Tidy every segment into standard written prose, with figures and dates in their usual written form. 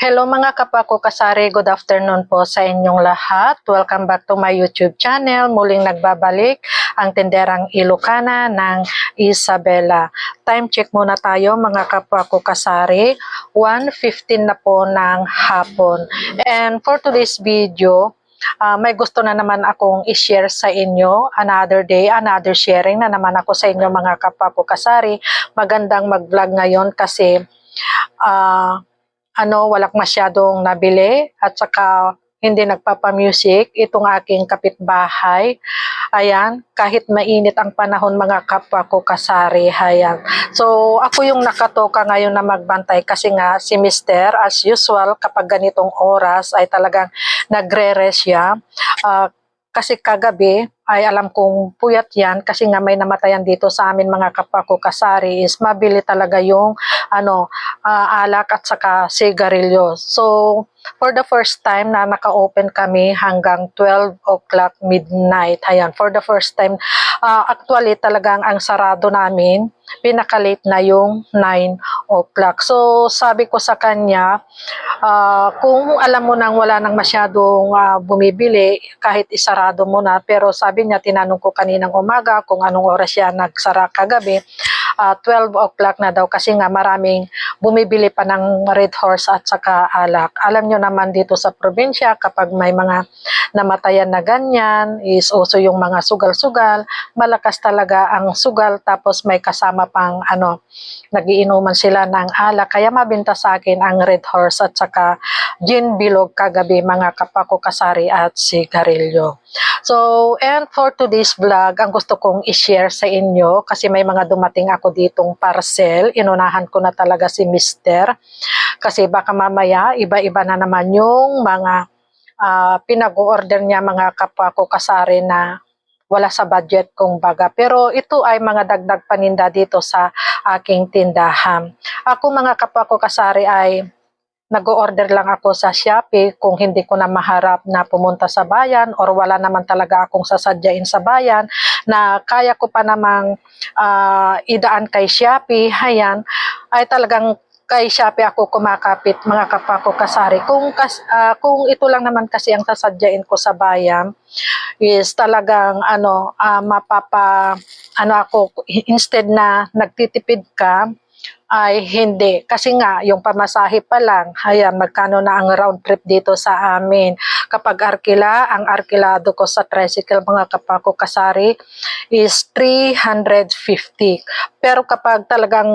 Hello mga kapako kasari, good afternoon po sa inyong lahat. Welcome back to my YouTube channel. Muling nagbabalik ang tenderang Ilocana ng Isabela. Time check muna tayo mga kapako kasari. 1:15 na po ng hapon. And for today's video, may gusto na naman akong i-share sa inyo. Another day, another sharing na naman ako sa inyo mga kapako kasari. Magandang mag-vlog ngayon kasi walang masyadong nabili at saka hindi nagpapa-music itong aking kapitbahay. Ayan, kahit mainit ang panahon mga kapwa ko kasari. Ayan. So, ako yung nakatoka ngayon na magbantay kasi nga si Mister, as usual, kapag ganitong oras ay talagang nagre-rest siya. Kasi kagabi ay alam kong puyat yan kasi nga may namatayan dito sa amin mga kapwa ko kasari is mabili talaga yung alak at saka sigarilyo. So for the first time na naka-open kami hanggang 12 o'clock midnight. Ayan, for the first time. Actually talagang ang sarado namin, pinaka-late na yung 9 o'clock. So sabi ko sa kanya, kung alam mo nang wala nang masyadong bumibili, kahit isarado mo na. Pero sabi niya, tinanong ko kaninang umaga kung anong oras siya nagsara kagabi. 12 o'clock na daw kasi nga maraming bumibili pa ng Red Horse at saka alak. Alam nyo naman dito sa probinsya kapag may mga namatayan na ganyan is uso yung mga sugal-sugal. Malakas talaga ang sugal tapos may kasama pang nagiinuman sila ng alak. Kaya mabinta sa akin ang Red Horse at saka gin bilog kagabi mga kapako kasari at sigarilyo. So, and for today's vlog, ang gusto kong i-share sa inyo kasi may mga dumating ako ditong parcel. Inunahan ko na talaga si Mister kasi baka mamaya iba-iba na naman yung mga pinag-order niya mga kapwa ko kasari na wala sa budget kung baga. Pero ito ay mga dagdag paninda dito sa aking tindahan. Ako mga kapwa ko kasari ay nag-order lang ako sa Shopee kung hindi ko na maharap na pumunta sa bayan or wala naman talaga akong sasadyain sa bayan na kaya ko pa namang idaan kay Shopee. Ayan, ay talagang kay Shopee ako kumakapit mga kapwa ko kasari. Kung ito lang naman kasi ang sasadyain ko sa bayan is talagang ako instead na nagtitipid ka ay hindi. Kasi nga, yung pamasahe pa lang, ayan, magkano na ang round trip dito sa amin. Kapag ang arkilado ko sa tricycle, mga kapako kasari, is 350. Pero kapag talagang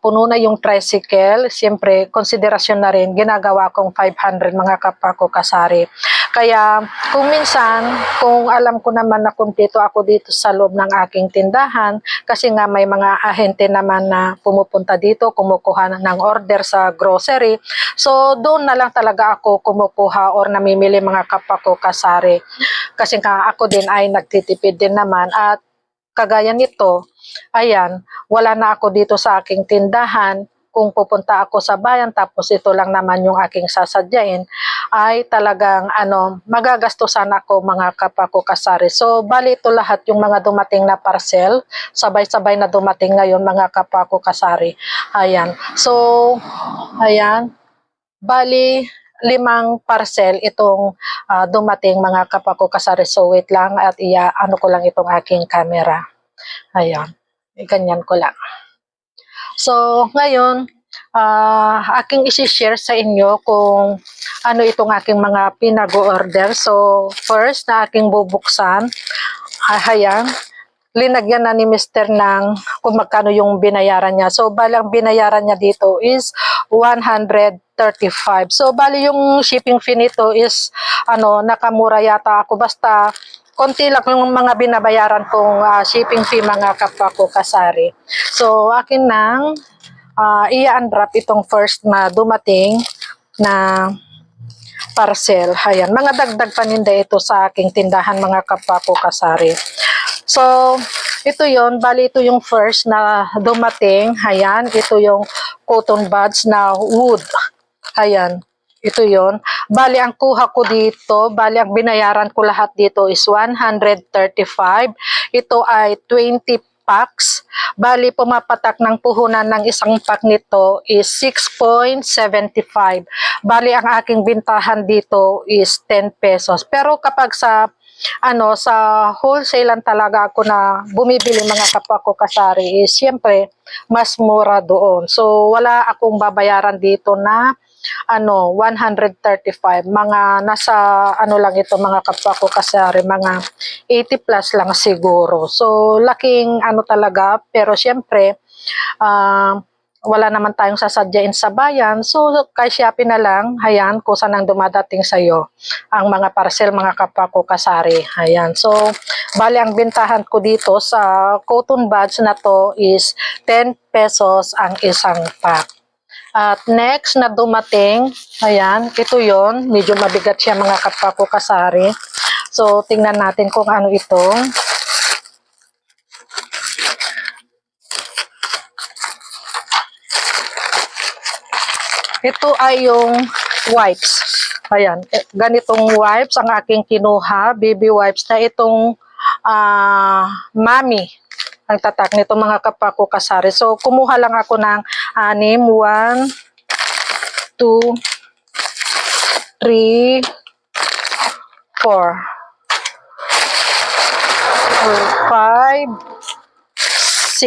puno na yung tricycle, siyempre, konsiderasyon na rin, ginagawa kong 500 mga kapako kasari. Kaya, kung minsan, kung alam ko naman na kumpleto ako dito sa loob ng aking tindahan, kasi nga may mga ahente naman na pumupunta dito, kumukuha ng order sa grocery. So, doon na lang talaga ako kumukuha or namimili mga kapako kasari. Kasi nga ako din ay nagtitipid din naman at kagaya nito, ayan, wala na ako dito sa aking tindahan. Kung pupunta ako sa bayan tapos ito lang naman yung aking sasadyain, ay talagang magagastusan ako mga kapako kasari. So bali ito lahat yung mga dumating na parcel, sabay-sabay na dumating ngayon mga kapako kasari. Ayan. So ayan, bali 5 parcel itong dumating mga kapako kasari. So wait lang at ko lang itong aking camera. Ayan. Ganyan ko lang. So, ngayon, aking isi-share sa inyo kung ano itong aking mga pinag-order. So, first na aking bubuksan, ayan, linagyan na ni Mr. ng kung magkano yung binayaran niya. So, balang binayaran niya dito is 135. So, bali yung shipping fee nito is, nakamura yata ako. Basta, konti lang yung mga binabayaran kong shipping fee mga kapwa ko kasari. So, akin nang i-unwrap itong first na dumating na parcel. Ayan, mga dagdag paninda ito sa aking tindahan mga kapwa ko kasari. So, ito yon, bali ito yung first na dumating. Ayan, ito yung cotton buds na wood. Ayan. Ito yon. Bali, ang kuha ko dito, bali, ang binayaran ko lahat dito is 135. Ito ay 20 packs. Bali, pumapatak ng puhunan ng isang pack nito is 6.75. Bali, ang aking bintahan dito is 10 pesos. Pero kapag sa wholesale talaga ako na bumibili mga kapwa ko kasari is siyempre mas mura doon. So wala akong babayaran dito na 135, mga nasa lang ito mga kapwa ko kasari, mga 80 plus lang siguro. So laking talaga, pero siyempre wala naman tayong sasadyain sa bayan. So, kay Shopee na lang, ayan, kung saan ang dumadating sa'yo ang mga parcel, mga kapwa ko kasari. Ayan. So, bali ang bintahan ko dito sa cotton buds na to is 10 pesos ang isang pack. At next na dumating, ayan, ito yon, medyo mabigat siya mga kapwa ko kasari. So, tingnan natin kung ano ito. Ito ay yung wipes. Ayan, ganitong wipes ang aking kinuha, baby wipes na itong mami ang tatak nito mga kapwa ko kasari. So, kumuha lang ako ng 6, 1, 2, 3, 4, 5,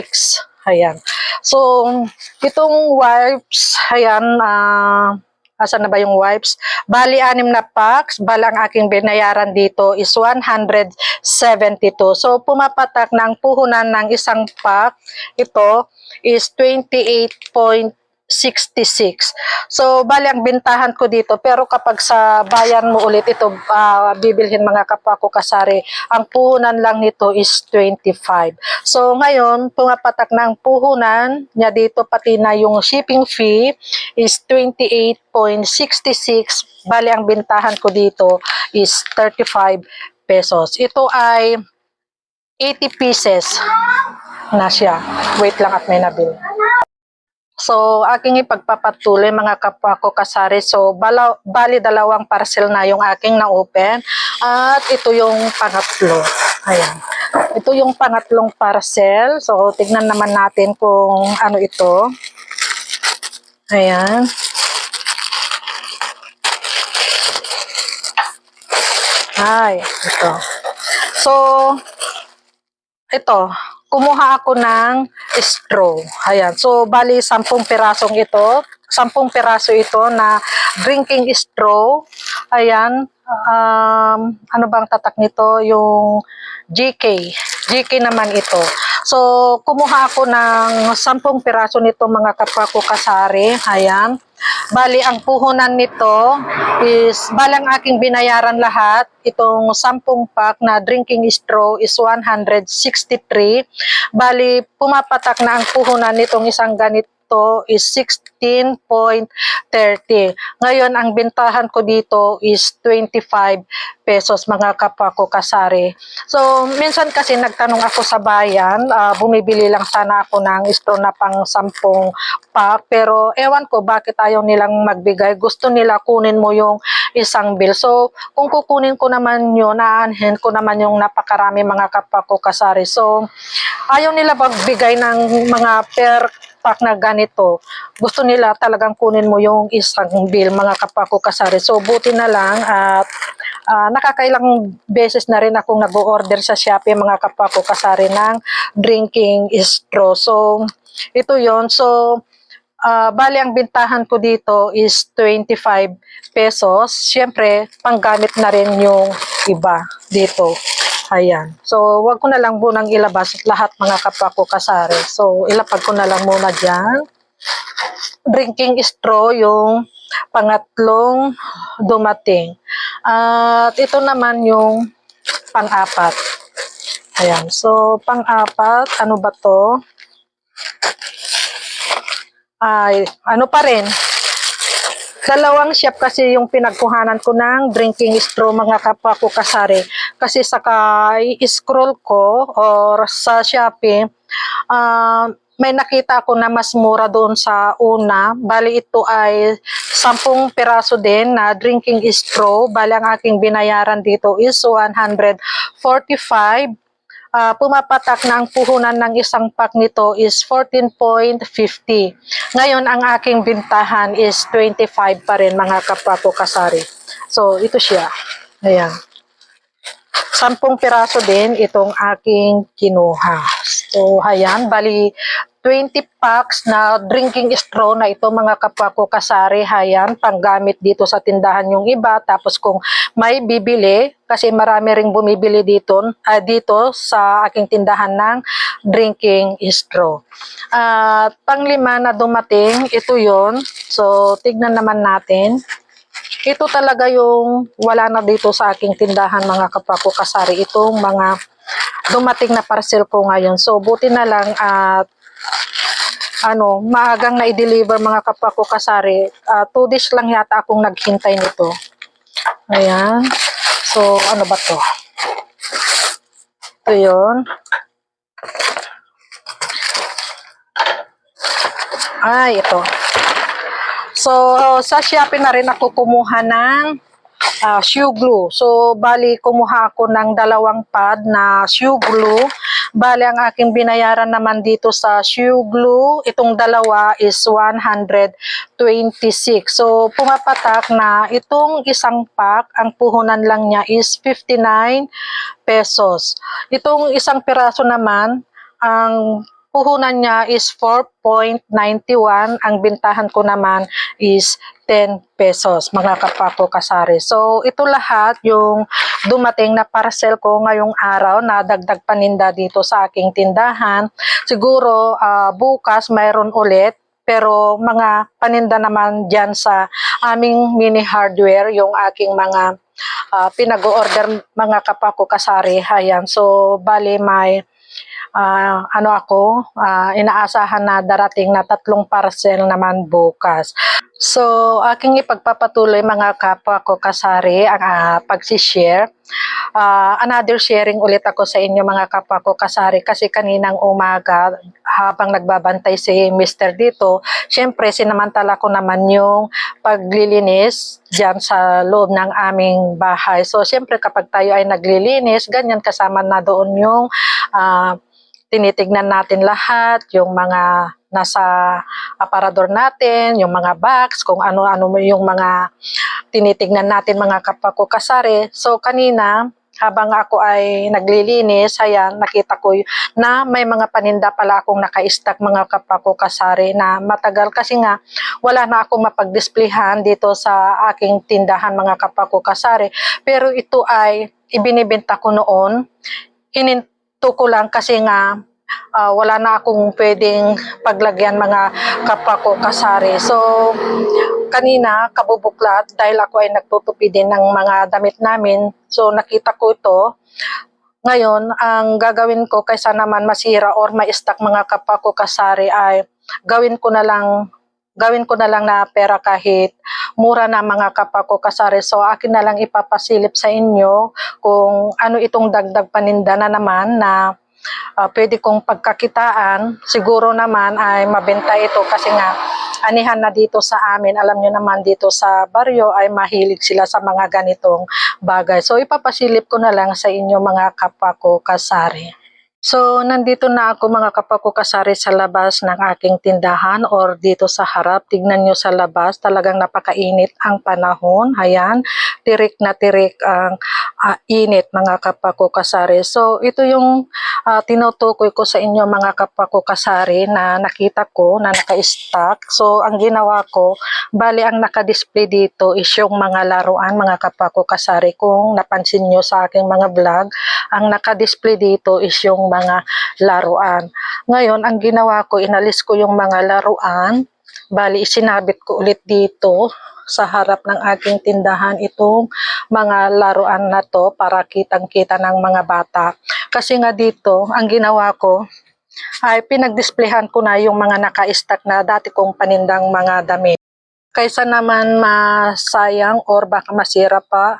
6. Ayan. So, itong wipes, ayan, asan na ba yung wipes? Bali, 6 na packs. Bali, ang aking binayaran dito is 172. So, pumapatak ng puhunan ng isang pack. Ito is 28.66. So, bali ang bintahan ko dito. Pero kapag sa bayan mo ulit ito, bibilhin mga kapwa ko kasari, ang puhunan lang nito is 25. So, ngayon, pumapatak ng puhunan niya dito, pati na yung shipping fee is 28.66. Bali, ang bintahan ko dito is 35 pesos. Ito ay 80 pieces na siya. Wait lang at may nabil. So, aking ipagpapatuloy mga kapwa ko kasari. So, bali 2 parcel na yung aking na-open. At ito yung pangatlo. Ayan. Ito yung pangatlong parcel. So, tignan naman natin kung ano ito. Ayan. Ay, ito. So, ito. Kumuha ako ng straw. Ayan. So, bali 10 pirasong ito. 10 piraso ito na drinking straw. Ayan. Ano bang tatak nito? Yung GK. GK naman ito. So, kumuha ako ng 10 piraso nito mga kapwa ko kasari. Ayan. Bali, ang puhunan nito is, bali ang aking binayaran lahat, itong 10 pack na drinking straw is 163. Bali, pumapatak na ang puhunan nitong isang ganito is 16.30. Ngayon, ang bintahan ko dito is 25 pesos mga kapwa ko kasari. So, minsan kasi nagtanong ako sa bayan, bumibili lang sana ako ng straw na pang 10 pack, pero ewan ko bakit ayaw nilang magbigay. Gusto nila kunin mo yung isang bill. So, kung kukunin ko naman yun, aanhin ko naman yung napakarami mga kapwa ko kasari. So, ayaw nila magbigay ng mga per pack na ganito. Gusto nila talagang kunin mo yung isang bill mga kapwa ko kasari. So, buti na lang at nakakailang beses na rin akong nag-order sa Shopee mga kapwa ko kasari ng drinking straw. So, ito yon. So, bali ang bintahan ko dito is 25 pesos. Siyempre, panggamit na rin yung iba dito. Ayan. So, wag ko na lang munang ilabas lahat mga kapwa ko kasari. So, ilapag ko na lang muna dyan. Drinking straw yung pangatlong dumating. At ito naman yung pang-apat. Ayan. So, pang-apat, ano ba to? Ay, ano pa rin? 2 shop kasi yung pinagkuhanan ko ng drinking straw mga kapwa ko kasari. Kasi saka i-scroll ko or sa Shopee, may nakita ako na mas mura doon sa una. Bali ito ay 10 piraso din na drinking straw. Bali ang aking binayaran dito is 145. pumapatak na ang puhunan ng isang pack nito is 14.50. Ngayon, ang aking bintahan is 25 pa rin mga kapwa ko kasari. So, ito siya. Ayan. 10 piraso din itong aking kinuha. So, ayan, bali 20 packs na drinking straw na ito mga kapwa ko kasari. Ayan, panggamit dito sa tindahan yung iba. Tapos kung may bibili, kasi marami ring bumibili dito, dito sa aking tindahan ng drinking straw. At panglima na dumating, ito yon. So, tignan naman natin. Ito talaga yung wala na dito sa aking tindahan mga kapwa ko kasari. Itong mga dumating na parcel ko ngayon. So, buti na lang at maagang na-deliver mga kapwa ko kasari. 2 days lang yata akong naghintay nito. Ayan. So, ano ba to? Ito yun. Ay, ito. So, sa Shopee na rin ako kumuha ng shoe glue. So, bali, kumuha ako ng 2 pad na shoe glue. Bali, ang aking binayaran naman dito sa shoe glue, itong 2 is 126. So, pumapatak na itong isang pack, ang puhunan lang niya is 59 pesos. Itong isang piraso naman, ang puhunan niya is 4.91. Ang bintahan ko naman is 10 pesos, mga kapwa ko kasari. So, ito lahat yung dumating na parcel ko ngayong araw na dagdag paninda dito sa aking tindahan. Siguro, bukas mayroon ulit. Pero mga paninda naman dyan sa aming mini hardware, yung aking mga pinag-order mga kapwa ko kasari. Ayan. So, bali may inaasahan na darating na 3 parcel naman bukas. So, aking ipagpapatuloy mga kapwa ko kasari ang pagsishare. Another sharing ulit ako sa inyo mga kapwa ko kasari kasi kaninang umaga habang nagbabantay si Mr. dito, syempre sinamantala ko naman yung paglilinis dyan sa loob ng aming bahay. So, syempre kapag tayo ay naglilinis, ganyan kasama na doon yung tinitignan natin lahat, yung mga nasa aparador natin, yung mga box, kung ano-ano yung mga tinitignan natin mga kapwa ko kasari. So kanina, habang ako ay naglilinis, ayan, nakita ko na may mga paninda pala akong naka-stack mga kapwa ko kasari na matagal kasi nga wala na akong mapag-displayhan dito sa aking tindahan mga kapwa ko kasari. Pero ito ay ibinibenta ko noon, ko lang kasi nga wala na akong pwedeng paglagyan mga kapwa ko kasari. So, kanina kabubuklat dahil ako ay nagtutupi din ng mga damit namin. So, nakita ko ito. Ngayon, ang gagawin ko kaysa naman masira or ma-stack mga kapwa ko kasari ay gawin ko na lang na pera kahit mura na mga kapwa ko kasari. So, akin na lang ipapasilip sa inyo kung ano itong dagdag paninda na naman na pwede kong pagkakitaan. Siguro naman ay mabenta ito kasi nga anihan na dito sa amin. Alam nyo naman dito sa baryo ay mahilig sila sa mga ganitong bagay. So, ipapasilip ko na lang sa inyo mga kapwa ko kasari. So, nandito na ako mga kapwa ko kasari sa labas ng aking tindahan or dito sa harap. Tignan nyo sa labas, talagang napakainit ang panahon. Ayan, tirik na tirik ang init mga kapwa ko kasari. So, ito yung tinutukoy ko sa inyo mga kapwa ko kasari na nakita ko na naka-stack. So, ang ginawa ko, bali ang naka-display dito is yung mga laruan mga kapwa ko kasari. Kung napansin nyo sa aking mga vlog, ang naka-display dito is yung mga laruan. Ngayon, ang ginawa ko, inalis ko yung mga laruan. Bali, isinabit ko ulit dito sa harap ng aking tindahan itong mga laruan na to para kitang-kita ng mga bata. Kasi nga dito, ang ginawa ko ay pinag-displayhan ko na yung mga naka-stack na dati kong panindang mga damit. Kaysa naman masayang or baka masira pa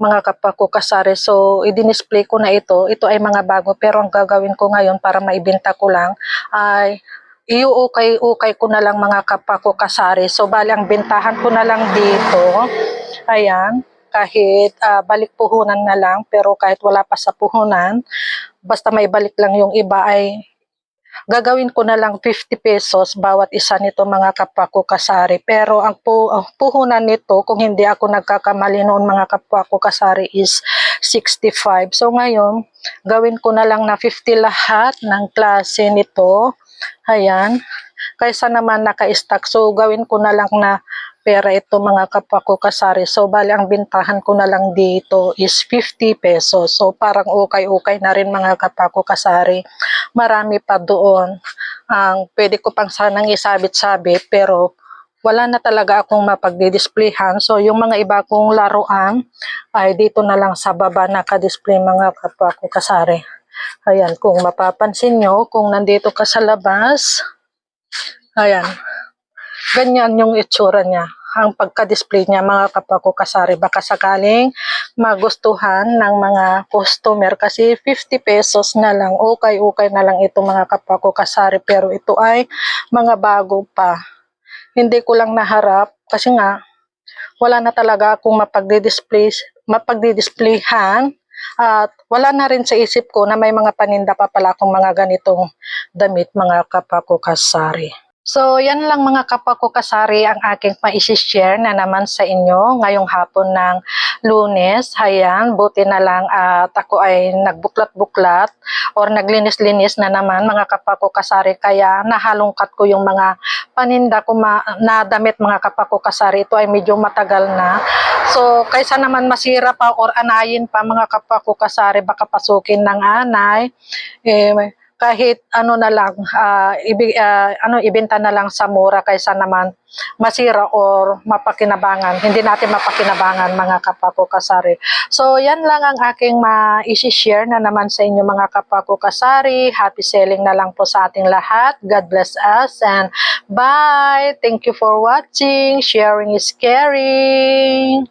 mga kapwa ko kasari. So, i-display ko na ito. Ito ay mga bago pero ang gagawin ko ngayon para maibenta ko lang ay iuukay-ukay ko na lang mga kapwa ko kasari. So, bali ang bentahan ko na lang dito. Ayan. kahit balik puhunan na lang, pero kahit wala pa sa puhunan, basta may balik lang yung iba ay gagawin ko na lang 50 pesos bawat isa nito mga kapwa ko kasari. Pero ang puhunan nito, kung hindi ako nagkakamali noon mga kapwa ko kasari, is 65. So ngayon, gawin ko na lang na 50 lahat ng klase nito. Ayan. Kaysa naman naka-stack. So gawin ko na lang na pera ito mga kapwa ko kasari. So bali ang bintahan ko na lang dito is 50 pesos. So parang ukay-ukay na rin mga kapwa ko kasari. Marami pa doon. Ang pwede ko pang sanang isabit-sabit pero wala na talaga akong mapagdidisplayhan. So yung mga iba kong laruan ay dito na lang sa baba naka-display mga kapwa ko kasari. Ayan, kung mapapansin nyo, kung nandito ka sa labas, ayan, ganyan yung itsura niya. Ang pagka-display niya mga kapwa ko kasari, baka sakaling magustuhan ng mga customer kasi 50 pesos na lang, ukay-ukay na lang ito mga kapwa ko kasari, pero ito ay mga bago pa. Hindi ko lang naharap kasi nga wala na talaga akong mapagdidisplayhan at wala na rin sa isip ko na may mga paninda pa pala akong mga ganitong damit mga kapwa ko kasari. So, yan lang mga kapwa ko kasari ang aking ma-share na naman sa inyo ngayong hapon ng Lunes. Ayan, buti na lang at ako ay nagbuklat-buklat or naglinis-linis na naman mga kapwa ko kasari. Kaya nahalungkat ko yung mga paninda ko na damit mga kapwa ko kasari. Ito ay medyo matagal na. So, kaysa naman masira pa or anayin pa mga kapwa ko kasari, baka pasukin ng anay, kahit ano na lang, ibenta na lang sa mura kaysa naman masira or mapakinabangan. Hindi natin mapakinabangan mga kapwa ko kasari. So, yan lang ang aking ma-share na naman sa inyo mga kapwa ko kasari. Happy selling na lang po sa ating lahat. God bless us and bye! Thank you for watching. Sharing is caring.